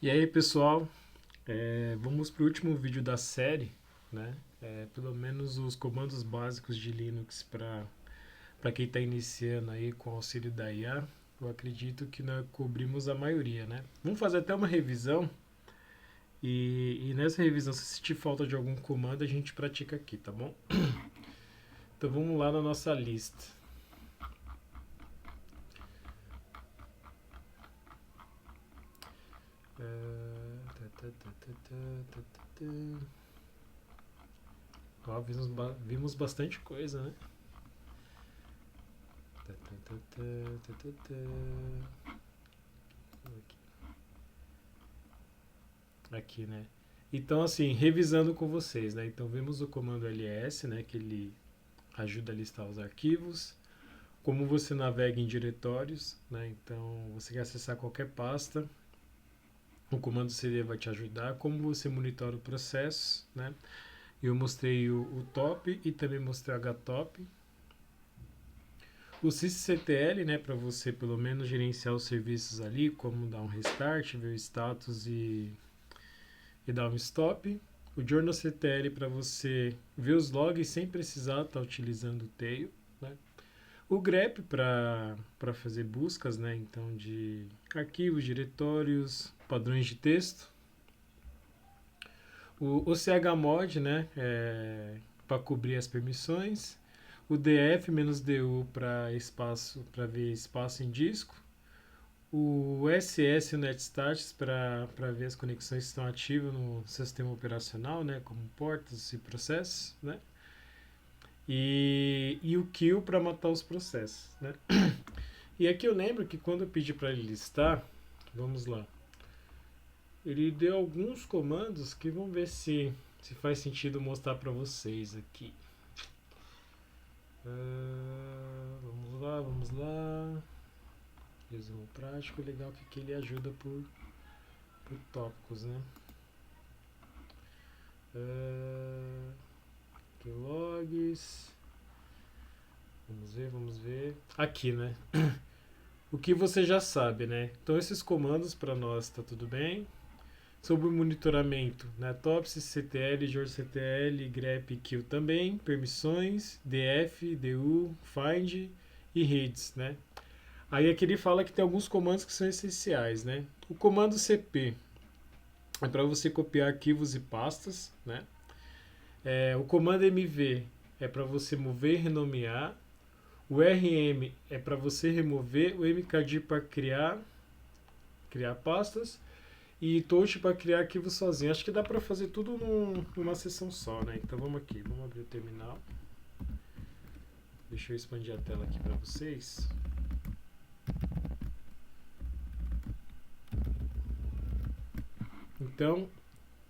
E aí, pessoal, vamos para o último vídeo da série, né? Pelo menos os comandos básicos de Linux para quem está iniciando aí com o auxílio da IA. Eu acredito que nós cobrimos a maioria, né? Vamos fazer até uma revisão e nessa revisão, se sentir falta de algum comando, a gente pratica aqui, tá bom? Então vamos lá na nossa lista. Ó, vimos bastante coisa, né? Aqui, né? Então, assim, revisando com vocês, né? Então, vimos o comando ls, né? Que ele ajuda a listar os arquivos. Como você navega em diretórios, né? Então, você quer acessar qualquer pasta, o comando cd vai te ajudar. Como você monitora o processo, né? Eu mostrei o top e também mostrei o htop. O sysctl, né, para você pelo menos gerenciar os serviços ali, como dar um restart, ver o status e dar um stop. O journalctl para você ver os logs sem precisar estar utilizando o tail, né? O grep para fazer buscas, né, então de arquivos, diretórios, padrões de texto. O chmod, né, para cobrir as permissões. O df-du para espaço, para ver espaço em disco. O SS e o netstatus para ver as conexões que estão ativas no sistema operacional, né, como portas e processos, né? E o kill para matar os processos, né? E aqui eu lembro que quando eu pedi para ele listar, vamos lá, ele deu alguns comandos que vamos ver se faz sentido mostrar para vocês aqui. Vamos lá. Resumo prático, legal que aqui ele ajuda por tópicos, né? Aqui logs. Vamos ver. Aqui, né? O que você já sabe, né? Então esses comandos para nós tá tudo bem. Sobre o monitoramento, né? Topsy, ctl, jourctl, grep, kill também, permissões, df, du, find e reads, né? Aí aqui ele fala que tem alguns comandos que são essenciais, né? O comando cp é para você copiar arquivos e pastas, né? O comando mv é para você mover e renomear. O rm é para você remover. O mkdir para criar pastas. E touch para criar arquivos sozinho. Acho que dá para fazer tudo numa sessão só, né? Então vamos aqui, vamos abrir o terminal. Deixa eu expandir a tela aqui para vocês. Então,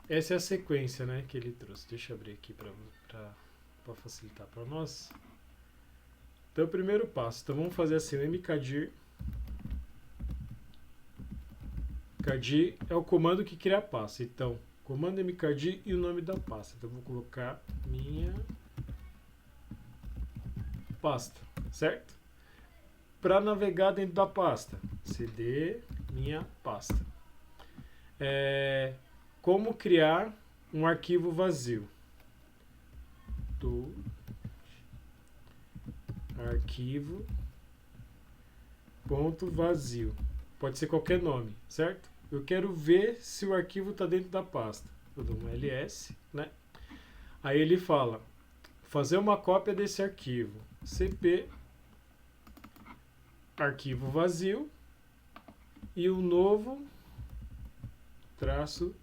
essa é a sequência, né, que ele trouxe. Deixa eu abrir aqui para facilitar para nós. Então, o primeiro passo. Então, vamos fazer assim, o mkdir. Mkdir é o comando que cria a pasta. Então, comando mkdir e o nome da pasta. Então, eu vou colocar minha pasta, certo? Para navegar dentro da pasta, cd minha pasta. Como criar um arquivo vazio? Do arquivo ponto vazio. Pode ser qualquer nome, certo? Eu quero ver se o arquivo está dentro da pasta. Eu dou um ls, né? Aí ele fala, fazer uma cópia desse arquivo. cp arquivo vazio e o novo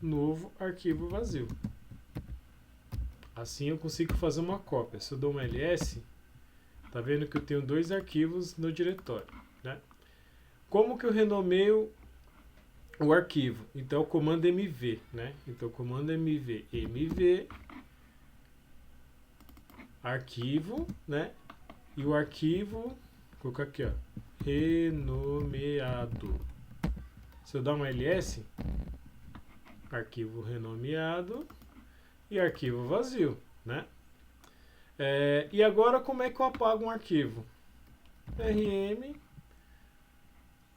novo arquivo vazio. Assim eu consigo fazer uma cópia. Se eu dou um ls, tá vendo que eu tenho dois arquivos no diretório, né? Como que eu renomeio o arquivo? Então, o comando mv, né? Então, o comando mv arquivo, né? E o arquivo, vou colocar aqui, ó, renomeado. Se eu dar um ls, arquivo renomeado e arquivo vazio, né? E agora, como é que eu apago um arquivo? rm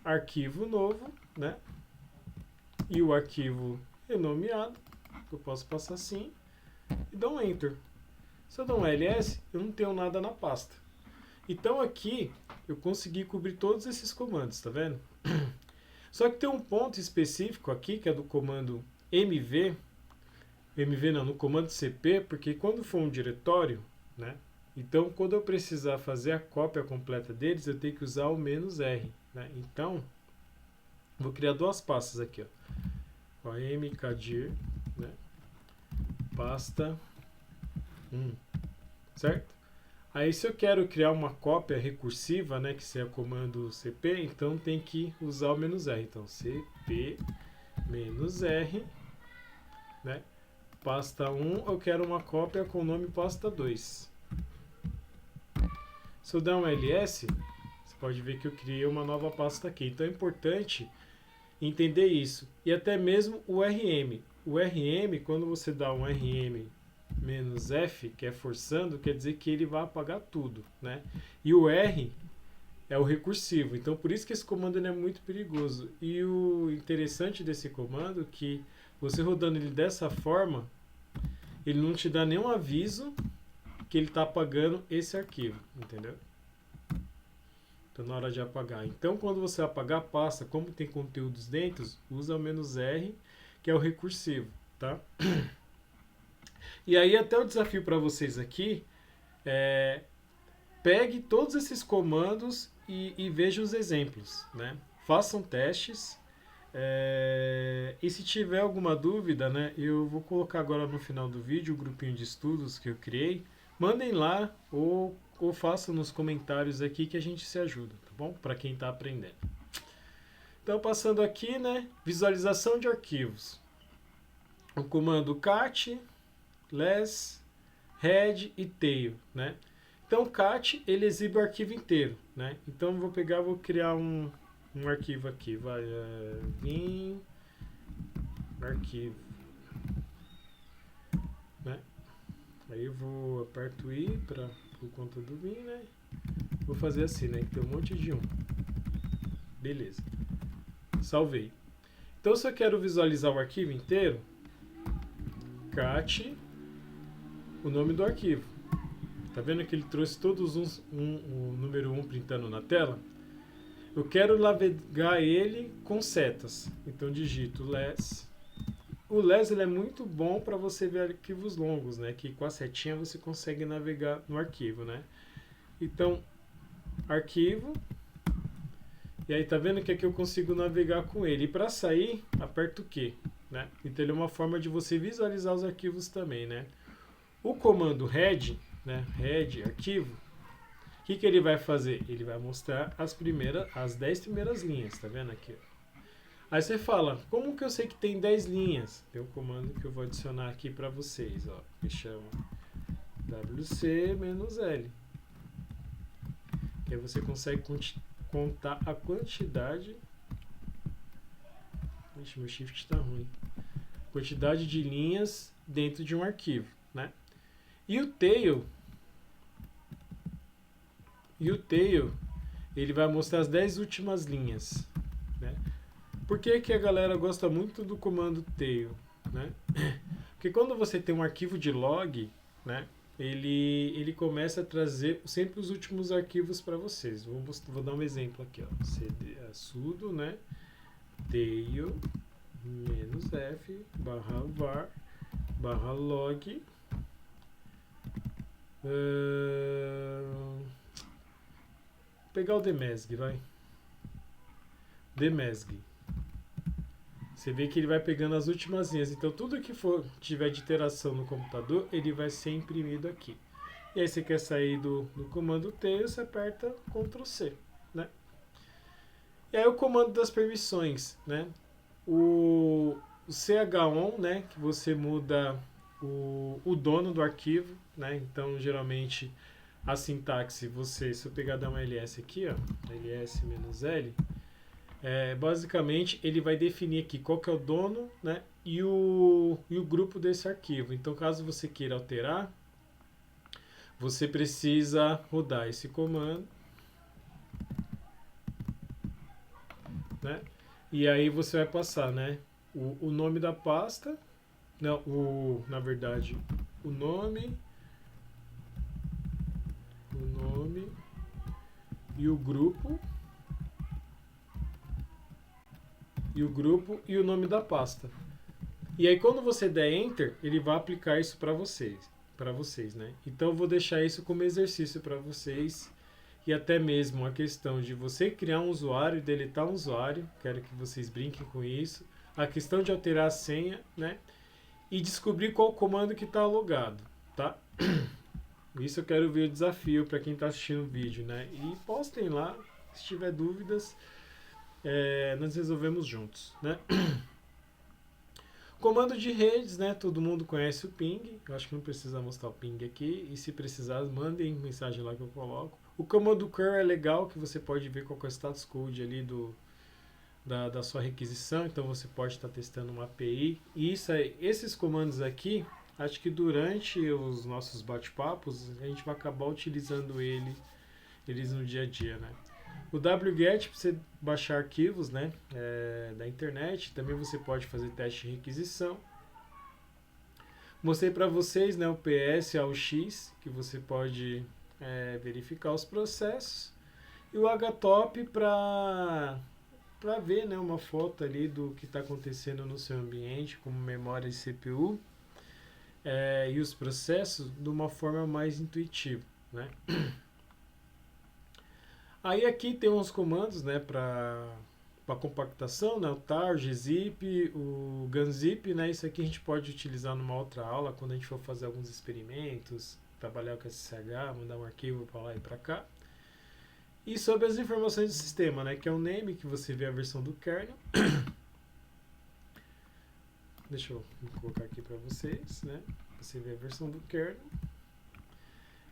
arquivo novo, né? e o arquivo renomeado, eu posso passar assim, e dar um Enter. Se eu dar um ls, eu não tenho nada na pasta. Então aqui eu consegui cobrir todos esses comandos, tá vendo? Só que tem um ponto específico aqui, que é do comando mv não, no comando cp, porque quando for um diretório, né? Então quando eu precisar fazer a cópia completa deles, eu tenho que usar o "-r", né? Então, vou criar duas pastas aqui, ó. mkdir, né? Pasta 1, certo? Aí se eu quero criar uma cópia recursiva, né, que seja comando cp, então tem que usar o "-r". Então cp "-r", né? Pasta 1, eu quero uma cópia com o nome pasta 2. Se eu der um ls, você pode ver que eu criei uma nova pasta aqui. Então é importante entender isso. E até mesmo o rm. O rm, quando você dá um rm "-f", que é forçando, quer dizer que ele vai apagar tudo, né? E o R é o recursivo, então por isso que esse comando ele é muito perigoso. E o interessante desse comando é que você rodando ele dessa forma, ele não te dá nenhum aviso que ele está apagando esse arquivo, entendeu? Então na hora de apagar. Então quando você apagar a pasta, como tem conteúdos dentro, usa o "-r", que é o recursivo, tá? E aí até o desafio para vocês aqui é pegue todos esses comandos e veja os exemplos, né? Façam testes. E se tiver alguma dúvida, né, eu vou colocar agora no final do vídeo o grupinho de estudos que eu criei. Mandem lá ou façam nos comentários aqui que a gente se ajuda, tá bom? Para quem está aprendendo. Então, passando aqui, né, visualização de arquivos. O comando cat, less, head e tail, né? Então, cat, ele exibe o arquivo inteiro, né? Então, eu vou pegar, vou criar um arquivo aqui, vai, vim, arquivo, né? Aí eu vou, aperto I por conta do vim, né? Vou fazer assim, né? Que tem um monte de um. Beleza. Salvei. Então, se eu quero visualizar o arquivo inteiro, cat, o nome do arquivo. Tá vendo que ele trouxe todos o número 1 printando na tela? Eu quero navegar ele com setas. Então digito less. O less ele é muito bom para você ver arquivos longos, né? Que com a setinha você consegue navegar no arquivo, né? Então, arquivo. E aí tá vendo que aqui eu consigo navegar com ele. E para sair, aperto o Q, né? Então ele é uma forma de você visualizar os arquivos também, né? O comando head, né? Head, arquivo. O que ele vai fazer? Ele vai mostrar as 10 primeiras linhas, tá vendo aqui? Aí você fala, como que eu sei que tem 10 linhas? Tem um comando que eu vou adicionar aqui para vocês, ó, que chama wc-l. Que aí você consegue contar a quantidade. Ixi, meu shift está ruim. Quantidade de linhas dentro de um arquivo, né? E o tail, ele vai mostrar as 10 últimas linhas, né? Por que que a galera gosta muito do comando tail, né? Porque quando você tem um arquivo de log, né, ele começa a trazer sempre os últimos arquivos para vocês. Vou dar um exemplo aqui, ó. Sudo, né, tail -f /var /log pegar o demesg, vai. Demesg. Você vê que ele vai pegando as últimas linhas. Então, tudo que tiver de iteração no computador, ele vai ser imprimido aqui. E aí, você quer sair do comando tail, você aperta Ctrl C, né? E aí, o comando das permissões, né? O ch-on, né? Que você muda o dono do arquivo, né? Então, geralmente, a sintaxe, se eu pegar dar um ls aqui, ó, ls-l, basicamente ele vai definir aqui qual que é o dono, né, e o grupo desse arquivo. Então, caso você queira alterar, você precisa rodar esse comando, né, e aí você vai passar, né, o nome da pasta, não, na verdade, o nome, o nome e o grupo e o nome da pasta. E aí quando você der enter, ele vai aplicar isso para vocês, né? Então eu vou deixar isso como exercício para vocês e até mesmo a questão de você criar um usuário e deletar um usuário, quero que vocês brinquem com isso. A questão de alterar a senha, né? E descobrir qual comando que está logado, tá? Isso eu quero ver o desafio para quem está assistindo o vídeo, né? E postem lá, se tiver dúvidas, nós resolvemos juntos, né? Comando de redes, né? Todo mundo conhece o ping. Eu acho que não precisa mostrar o ping aqui. E se precisar, mandem mensagem lá que eu coloco. O comando curl é legal, que você pode ver qual é o status code ali da sua requisição. Então você pode estar testando uma API. E esses comandos aqui, acho que durante os nossos bate-papos, a gente vai acabar utilizando eles no dia a dia, né? O wget para você baixar arquivos, né, da internet. Também você pode fazer teste de requisição. Mostrei para vocês, né, o PS ao X, que você pode verificar os processos. E o htop para ver, né, uma foto ali do que está acontecendo no seu ambiente, como memória e CPU, e os processos de uma forma mais intuitiva, né? Aí aqui tem uns comandos, né, para compactação, né, o tar, o gzip, o gunzip, né, isso aqui a gente pode utilizar numa outra aula, quando a gente for fazer alguns experimentos, trabalhar com SSH, mandar um arquivo para lá e para cá. E sobre as informações do sistema, né, que é o name, que você vê a versão do kernel. Deixa eu colocar aqui para vocês, né, você vê a versão do kernel.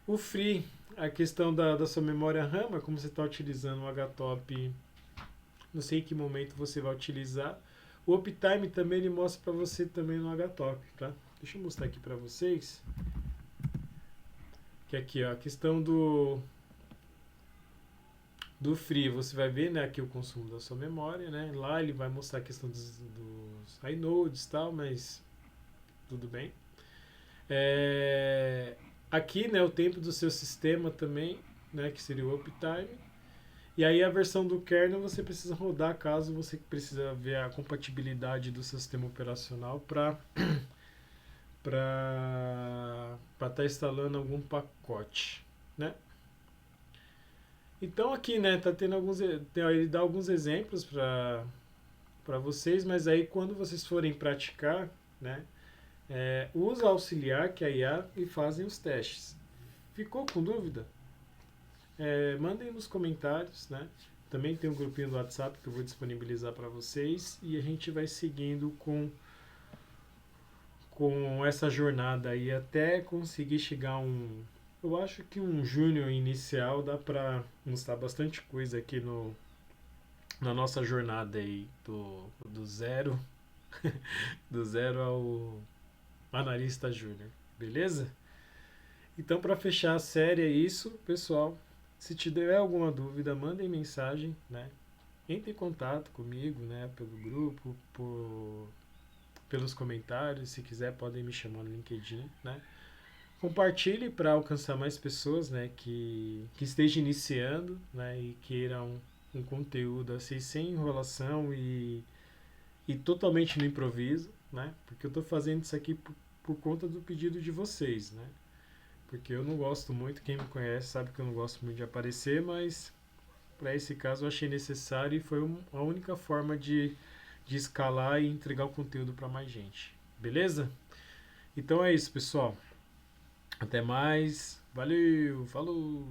O free, a questão da sua memória RAM, é como você está utilizando o htop, não sei em que momento você vai utilizar. O uptime também ele mostra para você também no htop, tá? Deixa eu mostrar aqui para vocês. Que aqui, ó, a questão do free, você vai ver, né, aqui o consumo da sua memória, né? Lá ele vai mostrar a questão dos inodes e tal, mas tudo bem. Aqui, né, o tempo do seu sistema também, né, que seria o uptime. E aí a versão do kernel você precisa rodar caso você precisa ver a compatibilidade do seu sistema operacional para estar instalando algum pacote, né? Então aqui, né, tá tendo ele dá alguns exemplos para vocês, mas aí quando vocês forem praticar, né, usa auxiliar, que é a IA, e fazem os testes. Ficou com dúvida? Mandem nos comentários, né? Também tem um grupinho do WhatsApp que eu vou disponibilizar para vocês e a gente vai seguindo com essa jornada aí até conseguir chegar eu acho que um júnior inicial dá para mostrar bastante coisa aqui na nossa jornada aí do zero do zero ao analista júnior, beleza? Então, para fechar a série é isso, pessoal. Se tiver alguma dúvida, mandem mensagem, né? Entre em contato comigo, né? Pelo grupo, pelos comentários. Se quiser, podem me chamar no LinkedIn, né? Compartilhe para alcançar mais pessoas, né? Que estejam iniciando, né? E queiram um conteúdo assim, sem enrolação e totalmente no improviso, né? Porque eu estou fazendo isso aqui por conta do pedido de vocês, né? Porque eu não gosto muito, quem me conhece sabe que eu não gosto muito de aparecer, mas para esse caso eu achei necessário e foi a única forma de escalar e entregar o conteúdo para mais gente. Beleza? Então é isso, pessoal. Até mais. Valeu, falou!